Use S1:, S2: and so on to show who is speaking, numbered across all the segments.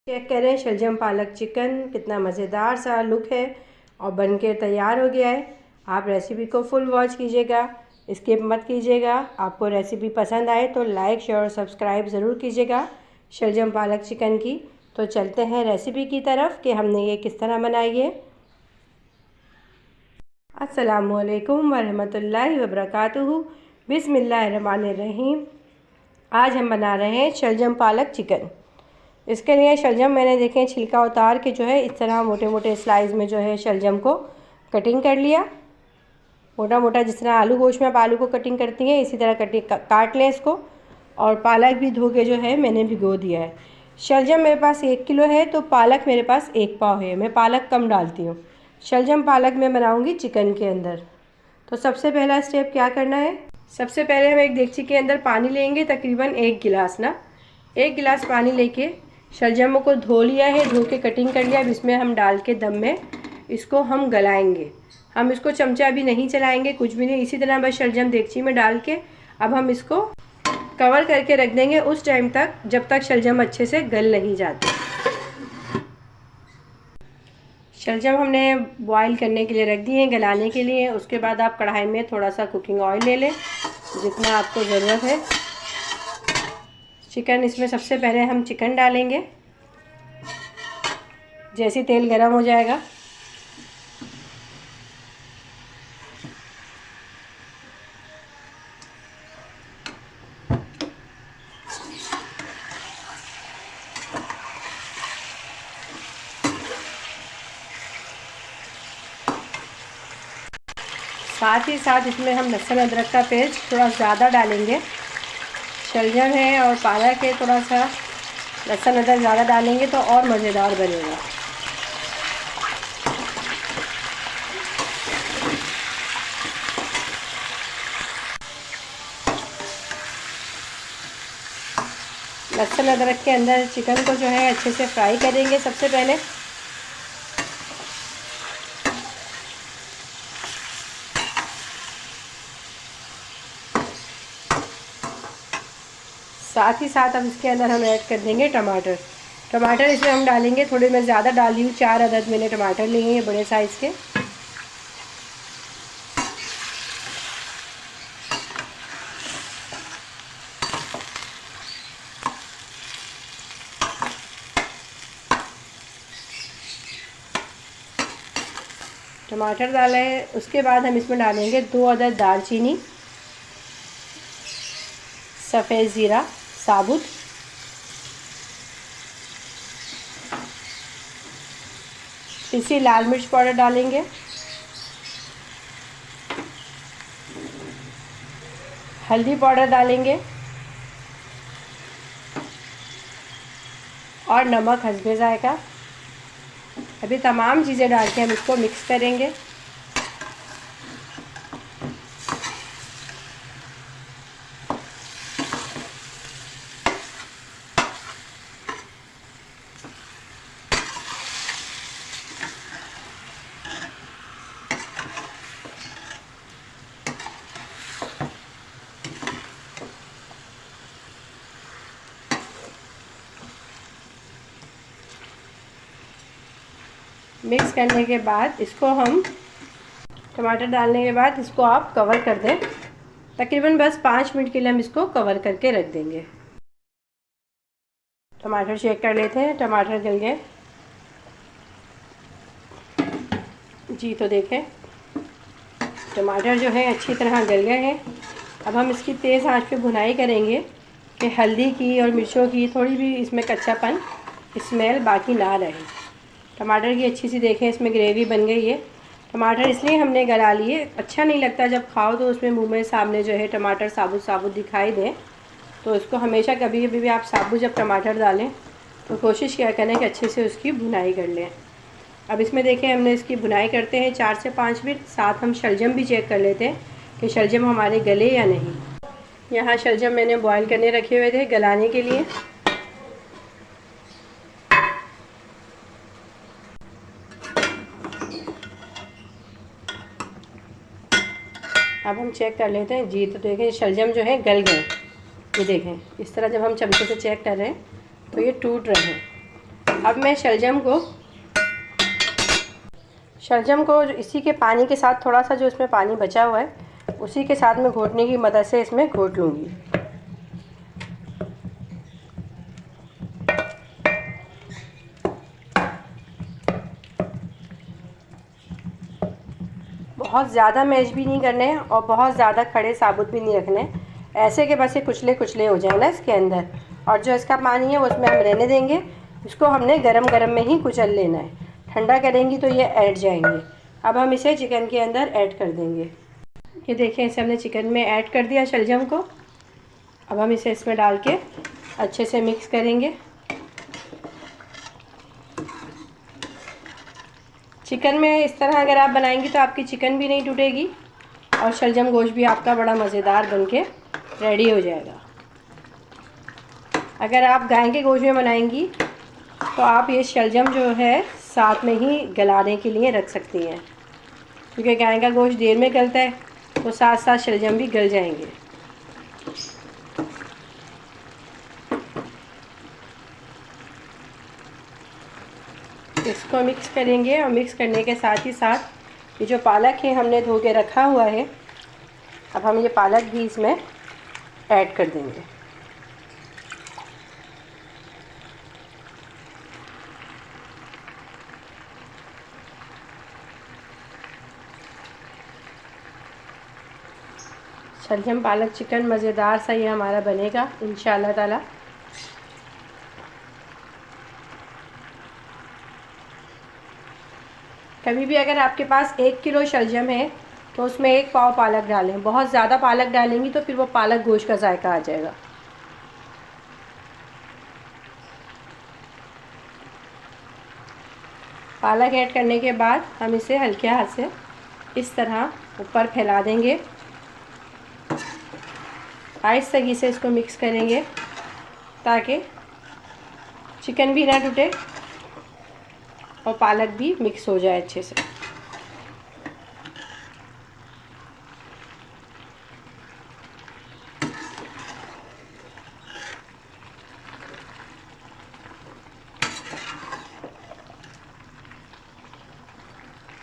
S1: Check करें शलजम पालक चिकन कितना मज़ेदार सा लुक है और बनके तैयार हो गया है। आप रेसिपी को फुल वॉच कीजिएगा, स्किप मत कीजिएगा। आपको रेसिपी पसंद आए तो लाइक शेयर और सब्सक्राइब ज़रूर कीजिएगा शलजम पालक चिकन की। तो चलते हैं रेसिपी की तरफ कि हमने ये किस तरह बनाई है। अस्सलामुअलैकुम वरहमतुल्लाहि वबरकातुहू। बिस्मिल्लाहिर्रहमानिर्रहीम। आज हम बना रहे हैं शलजम पालक चिकन। इसके लिए शलजम मैंने देखें छिलका उतार के जो है इस तरह मोटे मोटे स्लाइस में जो है शलजम को कटिंग कर लिया। मोटा मोटा जिस तरह आलू गोश्त में आप आलू को कटिंग करती हैं इसी तरह काट लें इसको। और पालक भी धो के जो है मैंने भिगो दिया है। शलजम मेरे पास 1 किलो है तो पालक मेरे पास 1 पाव है। मैं पालक कम डालती हूँ। शलजम पालक मैं बनाऊँगी चिकन के अंदर। तो सबसे पहला स्टेप क्या करना है, सबसे पहले हम एक देगची के अंदर पानी लेंगे, तकरीबन 1 गिलास ना 1 गिलास पानी लेके शलजम को धो लिया है, धो के कटिंग कर लिया। अब इसमें हम डाल के दम में इसको हम गलाएंगे। हम इसको चमचा भी नहीं चलाएंगे, कुछ भी नहीं, इसी तरह बस शलजम देगची में डाल के अब हम इसको कवर करके रख देंगे उस टाइम तक जब तक शलजम अच्छे से गल नहीं जाती। शलजम हमने बॉईल करने के लिए रख दिए हैं, गलाने के लिए। उसके बाद आप कढ़ाई में थोड़ा सा कुकिंग ऑयल ले लें जितना आपको ज़रूरत है। चिकन इसमें सबसे पहले हम चिकन डालेंगे। जैसे तेल गरम हो जाएगा साथ ही साथ इसमें हम लहसुन अदरक का पेस्ट थोड़ा ज़्यादा डालेंगे। शलजम है और पालक है, थोड़ा सा लहसुन अदरक ज़्यादा डालेंगे तो और मज़ेदार बनेगा। लहसुन अदरक के अंदर चिकन को जो है अच्छे से फ्राई करेंगे सबसे पहले। साथ ही साथ अब इसके अंदर हम ऐड कर देंगे टमाटर। टमाटर इसमें हम डालेंगे, थोड़े मैं ज़्यादा डाली हूँ, 4 अदद मैंने टमाटर लिए हैं बड़े साइज़ के। टमाटर डाले, उसके बाद हम इसमें डालेंगे 2 अदद दालचीनी, सफ़ेद ज़ीरा साबुत, इसी लाल मिर्च पाउडर डालेंगे, हल्दी पाउडर डालेंगे और नमक हस्बे ज़ायक़ा। अभी तमाम चीज़ें डाल के हम इसको मिक्स करेंगे। मिक्स करने के बाद इसको हम टमाटर डालने के बाद इसको आप कवर कर दें। तकरीबन बस 5 मिनट के लिए हम इसको कवर करके रख देंगे। टमाटर चेक कर लेते हैं, टमाटर गल गए जी। तो देखें टमाटर जो है अच्छी तरह गल गए हैं। अब हम इसकी तेज़ आंच पे भुनाई करेंगे कि हल्दी की और मिर्चों की थोड़ी भी इसमें कच्चापन स्मेल बाकी ना रहे। टमाटर की अच्छी सी देखें इसमें ग्रेवी बन गई है। टमाटर इसलिए हमने गला लिए, अच्छा नहीं लगता जब खाओ तो उसमें मुंह में सामने जो है टमाटर साबुत साबुत दिखाई दें। तो इसको हमेशा कभी कभी भी आप साबुत जब टमाटर डालें तो कोशिश क्या करें कि अच्छे से उसकी भुनाई कर लें। अब इसमें देखें हमने इसकी भुनाई करते हैं 4 से 5 मिनट। साथ हम शलजम भी चेक कर लेते हैं कि शलजम हमारे गले या नहीं। यहाँ शलजम मैंने बॉयल करने रखे हुए थे गलाने के लिए। अब हम चेक कर लेते हैं जी। तो देखें शलजम जो है गल गए। ये देखें इस तरह जब हम चमचे से चेक कर रहे हैं तो ये टूट रहे हैं। अब मैं शलजम को इसी के पानी के साथ, थोड़ा सा जो इसमें पानी बचा हुआ है उसी के साथ में घोटने की मदद से इसमें घोट लूँगी। बहुत ज़्यादा मैश भी नहीं करने हैं और बहुत ज़्यादा खड़े साबुत भी नहीं रखने, ऐसे के बस ये कुचले कुचले हो जाए ना इसके अंदर। और जो इसका पानी है वो उसमें हम रहने देंगे। इसको हमने गरम गरम में ही कुचल लेना है, ठंडा करेंगी तो ये ऐड जाएंगे। अब हम इसे चिकन के अंदर ऐड कर देंगे। ये देखें, इसे हमने चिकन में ऐड कर दिया शलजम को। अब हम इसे इसमें डाल के अच्छे से मिक्स करेंगे। चिकन में इस तरह अगर आप बनाएंगी तो आपकी चिकन भी नहीं टूटेगी और शलजम गोश्त भी आपका बड़ा मज़ेदार बनके रेडी हो जाएगा। अगर आप गाय के गोश्त में बनाएंगी तो आप ये शलजम जो है साथ में ही गलाने के लिए रख सकती हैं, क्योंकि गाय का गोश्त देर में गलता है तो साथ साथ शलजम भी गल जाएंगे। इसको मिक्स करेंगे और मिक्स करने के साथ ही साथ ये जो पालक है हमने धो के रखा हुआ है, अब हम ये पालक भी इसमें ऐड कर देंगे। शलजम पालक चिकन मज़ेदार सा ये हमारा बनेगा इंशाअल्लाह ताला। कभी भी अगर आपके पास 1 किलो शलजम है तो उसमें 1 पाव पालक डालें। बहुत ज़्यादा पालक डालेंगी तो फिर वो पालक गोश्त का जायका आ जाएगा। पालक ऐड करने के बाद हम इसे हल्के हाथ से इस तरह ऊपर फैला देंगे। आहिस्ता से इसको मिक्स करेंगे ताकि चिकन भी ना टूटे और पालक भी मिक्स हो जाए अच्छे से।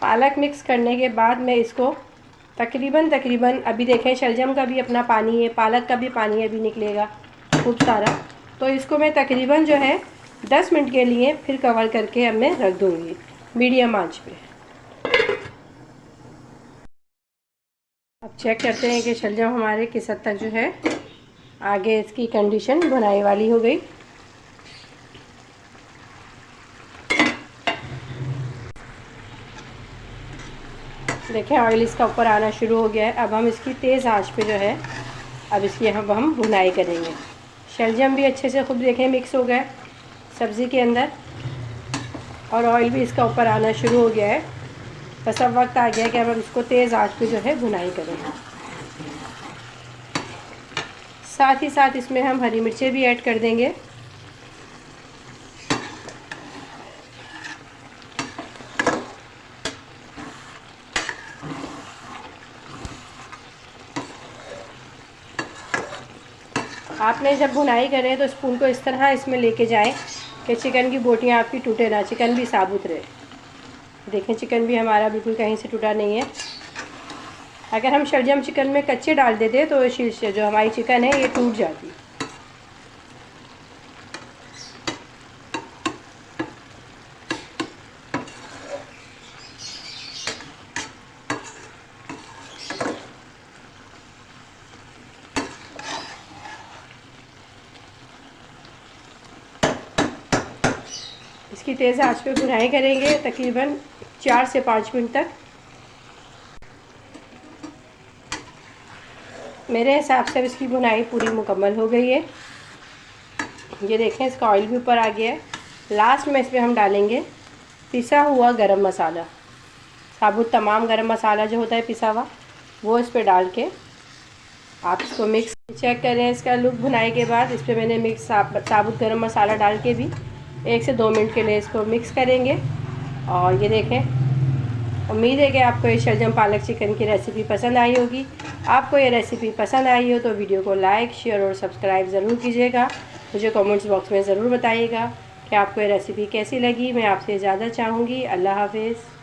S1: पालक मिक्स करने के बाद मैं इसको तकरीबन अभी देखें शलजम का भी अपना पानी है, पालक का भी पानी अभी निकलेगा खूब सारा, तो इसको मैं तकरीबन जो है 10 मिनट के लिए फिर कवर करके अब मैं रख दूँगी मीडियम आंच पे। अब चेक करते हैं कि शलजम हमारे किस हद तक जो है आगे इसकी कंडीशन बुनाई वाली हो गई। देखें ऑयल इसका ऊपर आना शुरू हो गया है। अब हम इसकी तेज़ आंच पे जो है अब इसकी हम भुनाई करेंगे। शलजम भी अच्छे से खूब देखें मिक्स हो गया सब्ज़ी के अंदर और ऑयल भी इसका ऊपर आना शुरू हो गया है। बस अब वक्त आ गया कि अब हम इसको तेज़ आंच पे जो है भुनाई करेंगे। साथ ही साथ इसमें हम हरी मिर्चें भी ऐड कर देंगे। आपने जब भुनाई करें तो स्पून को इस तरह इसमें लेके जाएं कि चिकन की बोटियां आपकी टूटे ना, चिकन भी साबुत रहे। देखें चिकन भी हमारा बिल्कुल कहीं से टूटा नहीं है। अगर हम शलजम चिकन में कच्चे डाल देते तो जो हमारी चिकन है ये टूट जाती। इसकी तेज़ आंच पे भुनाई करेंगे तकरीबन 4 से 5 मिनट तक। मेरे हिसाब से इसकी भुनाई पूरी मुकम्मल हो गई है। ये देखें इसका ऑयल भी ऊपर आ गया है। लास्ट में इसमें हम डालेंगे पिसा हुआ गरम मसाला, साबुत तमाम गरम मसाला जो होता है पिसा हुआ वो इस पर डाल के आप इसको मिक्स चेक करें। इसका लुक भुनाई के बाद इस पर मैंने मिक्स साबुत गरम मसाला डाल के भी 1 से 2 मिनट के लिए इसको मिक्स करेंगे। और ये देखें, उम्मीद है कि आपको ये शलजम पालक चिकन की रेसिपी पसंद आई होगी। आपको ये रेसिपी पसंद आई हो तो वीडियो को लाइक, शेयर और सब्सक्राइब ज़रूर कीजिएगा। मुझे कमेंट्स बॉक्स में ज़रूर बताइएगा। कि आपको ये रेसिपी कैसी लगी। मैं आपसे इजाज़त चाहूँगी। अल्लाह हाफ़िज़।